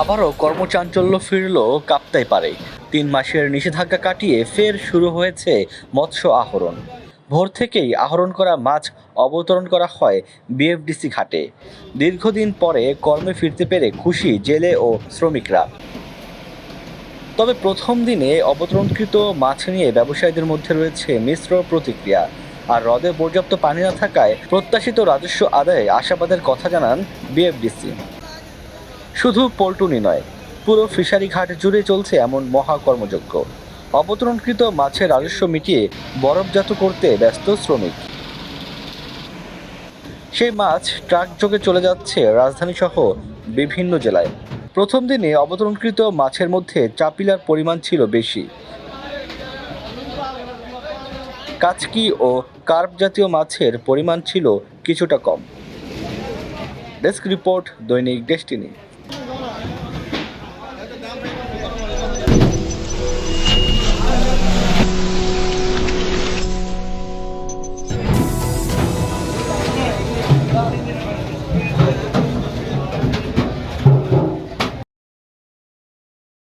আবারও কর্মচাঞ্চল্য ফিরল কাপ্তাই পারে। ৩ মাসের নিষেধাজ্ঞা কাটিয়ে ফের শুরু হয়েছে মৎস্য আহরণ। ভোর থেকেই আহরণ করা মাছ অবতরণ করা হয় বিএফডিসি ঘাটে। দীর্ঘদিন পরে কর্মে ফিরতে পেরে খুশি জেলে ও শ্রমিকরা। তবে প্রথম দিনে অবতরণকৃত মাছ নিয়ে ব্যবসায়ীদের মধ্যে রয়েছে মিশ্র প্রতিক্রিয়া। আর হ্রদে পর্যাপ্ত পানি না থাকায় প্রত্যাশিত রাজস্ব আদায়ে আশাবাদের কথা জানান বিএফডিসি। শুধু পল্টুনি নয়, পুরো ফিশারি ঘাট জুড়ে চলছে এমন মহা কর্মযজ্ঞ। অবতরণকৃত মাছের রাজস্ব মিটিয়ে বরফজাত করতে ব্যস্ত শ্রমিক। সেই মাছ ট্রাকযোগে চলে যাচ্ছে রাজধানীসহ বিভিন্ন জেলায়। প্রথম দিনে অবতরণকৃত মাছের মধ্যে চাপিলার পরিমাণ ছিল বেশি। কাচকি ও কার্প জাতীয় মাছের পরিমাণ ছিল কিছুটা কম। ডেস্ক রিপোর্ট, দৈনিক ডেস্টিনি।